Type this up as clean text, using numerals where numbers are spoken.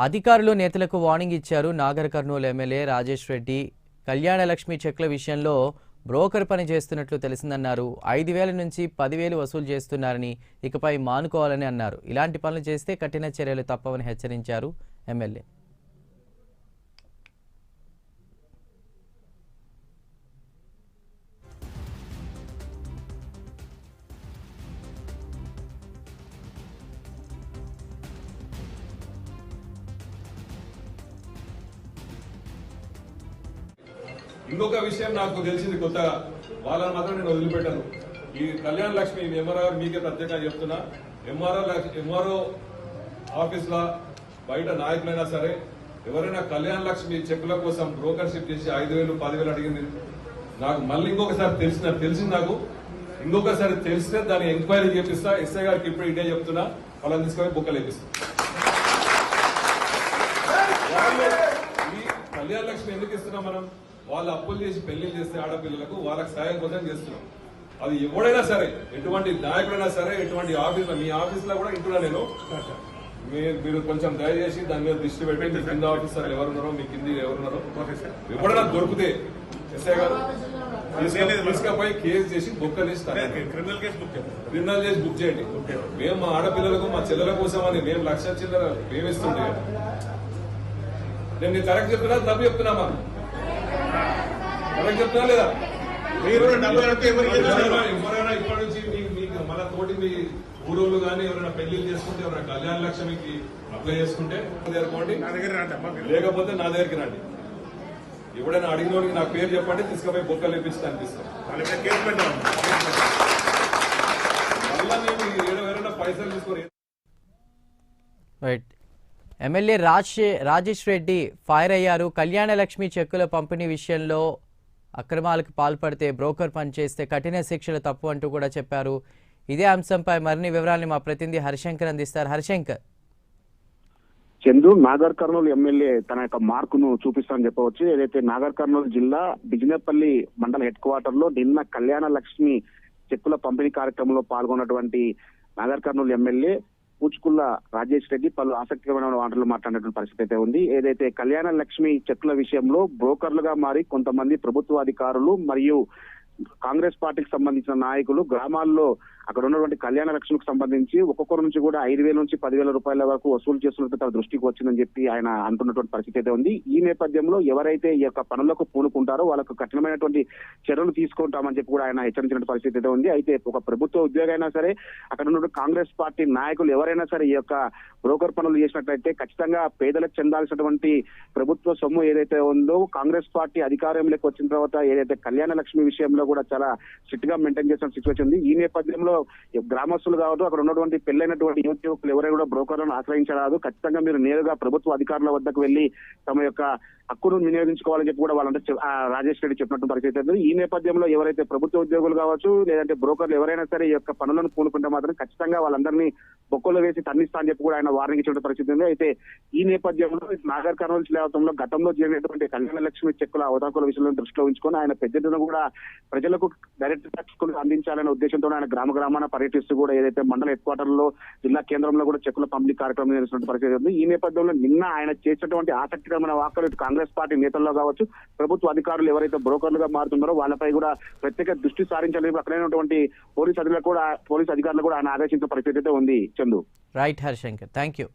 అధికారులు నేతలకు వార్నింగ్ ఇచ్చారు. నాగర్ కర్నూలు ఎమ్మెల్యే రాజేష్ రెడ్డి కళ్యాణలక్ష్మి చెక్ల విషయంలో బ్రోకర్ పని చేస్తున్నట్లు తెలిసిందన్నారు. 5,000 నుంచి 10,000 వసూలు చేస్తున్నారని, ఇకపై మానుకోవాలని అన్నారు. ఇలాంటి పనులు చేస్తే కఠిన చర్యలు తప్పవని హెచ్చరించారు ఎమ్మెల్యే. ఇంకొక విషయం నాకు తెలిసింది కొత్తగా, వాళ్ళని మాత్రం నేను వదిలిపెట్టాను. ఈ కళ్యాణ లక్ష్మి ఎంఆర్ఓ మీకే ప్రత్యేకంగా చెప్తున్నా, ఎంఆర్ఓ ఆఫీస్ లా బయట నాయకులైనా సరే ఎవరైనా కళ్యాణ లక్ష్మి చెక్కుల కోసం బ్రోకర్షిప్ చేసి 5,000 10,000 అడిగింది నాకు మళ్ళీ ఇంకొకసారి తెలిసింది నాకు ఇంకొకసారి తెలిస్తే దాన్ని ఎంక్వైరీ చేపిస్తా. ఎస్ఐ గారికి ఇప్పుడు ఇదే చెప్తున్నా, వాళ్ళని తీసుకొని బుక్కలు వేపిస్తా. ఈ కళ్యాణ లక్ష్మి ఎందుకు ఇస్తున్నాం మనం? వాళ్ళు అప్పులు చేసి పెళ్లి చేస్తే ఆడపిల్లలకు వాళ్ళకి సాయం కోసం చేస్తున్నాం. అది ఎవడైనా సరే, ఎటువంటి నాయకుడైనా సరే, ఎటువంటి ఆఫీస్, మీ ఆఫీస్ లో కూడా ఇంటున్నా నేను, మీరు కొంచెం దయచేసి దాని మీద దృష్టి పెట్టి మీ కింద ఆఫీసర్లు ఎవరున్నారో, మీ కింది ఎవరున్నారో ఎప్పుడైనా దొరికితే ఎస్ఐ గారు తీసుకపోయి కేసు చేసి బుక్కలేసి క్రిమినల్ కేసు బుక్ చేయండి. మేము మా ఆడపిల్లలకు, మా చెల్లెల కోసం అని మేము 1,00,000 చిల్లర మేమిస్తుంటే నేను కరెక్ట్ చెప్తున్నా తప్పు చెప్తున్నామా? కరెక్ట్ చెప్తున్నా లేదా? ఎవరైనా ఇప్పటి నుంచి మీకు మన తోటి మీ ఊరోళ్ళు కానీ ఎవరైనా పెళ్లిళ్ళు చేసుకుంటే, ఎవరైనా కళ్యాణ లక్ష్మికి అప్లై చేసుకుంటే జరుపుకోండి, లేకపోతే నా దగ్గరికి రండి. ఎవడైనా అడిగినోడికి నా పేరు చెప్పండి, తీసుకుపోయి బొక్కలు ఇప్పించి అనిపిస్తాం. మళ్ళా మేము ఎవరైనా పైసలు తీసుకొని. ఎమ్మెల్యే రాజేష్ రెడ్డి ఫైర్ అయ్యారు. కళ్యాణలక్ష్మి చెక్కుల పంపిణీ విషయంలో అక్రమాలకు పాల్పడితే, బ్రోకర్ పనిచేస్తే కఠిన శిక్షలు తప్పు అంటూ కూడా చెప్పారు. ఇదే అంశంపై మరిన్ని వివరాలను మా ప్రతినిధి హరిశంకర్ అందిస్తారు. హరిశంకర్. చందు, నాగర్ కర్నూలు ఎమ్మెల్యే తన యొక్క మార్కును చూపిస్తానని చెప్పవచ్చు. ఏదైతే నాగర్ కర్నూలు జిల్లా బిజినేపల్లి మండల హెడ్ క్వార్టర్ లో నిన్న కళ్యాణ లక్ష్మి చెక్కుల పంపిణీ కార్యక్రమంలో పాల్గొన్నటువంటి నాగర్ కర్నూలు ఎమ్మెల్యే పూచుకుల్ల రాజేష్ రెడ్డి పలు ఆసక్తికరమైన మాటలు మాట్లాడినటువంటి పరిస్థితి అయితే ఉంది. ఏదైతే కళ్యాణ లక్ష్మి చెక్కుల విషయంలో బ్రోకర్లుగా మారి కొంతమంది ప్రభుత్వ అధికారులు మరియు కాంగ్రెస్ పార్టీకి సంబంధించిన నాయకులు గ్రామాల్లో అక్కడ ఉన్నటువంటి కళ్యాణ లక్ష్మికి సంబంధించి ఒక్కొక్కరి నుంచి కూడా 5,000 నుంచి 10,000 రూపాయల వరకు వసూలు చేస్తున్నట్టు తన దృష్టికి వచ్చిందని చెప్పి ఆయన అంటున్నటువంటి పరిస్థితి అయితే ఉంది. ఈ నేపథ్యంలో ఎవరైతే ఈ యొక్క పనులకు పూనుకుంటారో వాళ్ళకు కఠినమైనటువంటి చర్యలు తీసుకుంటామని చెప్పి కూడా ఆయన హెచ్చరించిన పరిస్థితి అయితే ఉంది. అయితే ఒక ప్రభుత్వ ఉద్యోగి అయినా సరే, అక్కడ ఉన్నటువంటి కాంగ్రెస్ పార్టీ నాయకులు ఎవరైనా సరే ఈ యొక్క బ్రోకర్ పనులు చేసినట్లయితే ఖచ్చితంగా పేదలకు చెందాల్సినటువంటి ప్రభుత్వ సొమ్ము ఏదైతే ఉందో, కాంగ్రెస్ పార్టీ అధికారంలోకి వచ్చిన తర్వాత ఏదైతే కళ్యాణ లక్ష్మి విషయంలో కూడా చాలా స్ట్రిక్ట్ గా మెయింటైన్ చేసిన సిచ్యువేషన్ ఉంది. ఈ నేపథ్యంలో గ్రామస్తులు కావచ్చు, అక్కడ ఉన్నటువంటి పెళ్లైనటువంటి యువకులు ఎవరైనా కూడా బ్రోకర్లను ఆశ్రయించరాదు. ఖచ్చితంగా మీరు నేరుగా ప్రభుత్వ అధికారుల వద్దకు వెళ్లి తమ యొక్క హక్కును వినియోగించుకోవాలని చెప్పి కూడా వాళ్ళంటే రాజేష్ రెడ్డి చెప్పినట్టు పరిస్థితి ఉంది. ఈ నేపథ్యంలో ఎవరైతే ప్రభుత్వ ఉద్యోగులు కావచ్చు, లేదంటే బ్రోకర్లు ఎవరైనా సరే ఈ యొక్క పనులను పూనుకుంటే మాత్రం ఖచ్చితంగా వాళ్ళందరినీ బొక్కలు వేసి తన్నిస్తా అని చెప్పి కూడా ఆయన వార్నింగ్ ఇచ్చిన పరిస్థితి ఉంది. అయితే ఈ నేపథ్యంలో నాగర్ కర్నూలు జిల్లా గతంలో జరిగినటువంటి కళ్యాణ లక్ష్మి చెక్కుల అవతాకుల విషయంలో దృష్టిలో ఉంచుకొని ఆయన పెద్దలను కూడా ప్రజలకు డైరెక్ట్ చెక్కులు అందించాలనే ఉద్దేశంతో ఆయన గ్రామాన పర్యటిస్తూ కూడా ఏదైతే మండల హెడ్ క్వార్టర్ లో జిల్లా కేంద్రంలో కూడా చెక్కుల పంపిణీ కార్యక్రమం నిర్వహిస్తున్న పరిస్థితి ఉంది. ఈ నేపథ్యంలో నిన్న ఆయన చేసినటువంటి ఆసక్తికరమైన వార్తలు కాంగ్రెస్ పార్టీ నేతల్లో కావచ్చు, ప్రభుత్వ అధికారులు ఎవరైతే బ్రోకర్లుగా మారుతున్నారో వాళ్ళపై కూడా ప్రత్యేక దృష్టి సారించాలని అక్కడైనటువంటి పోలీసు అధికారులు కూడా ఆయన ఆదేశించిన పరిస్థితి అయితే ఉంది. Chandu. Right Harishankar, thank you.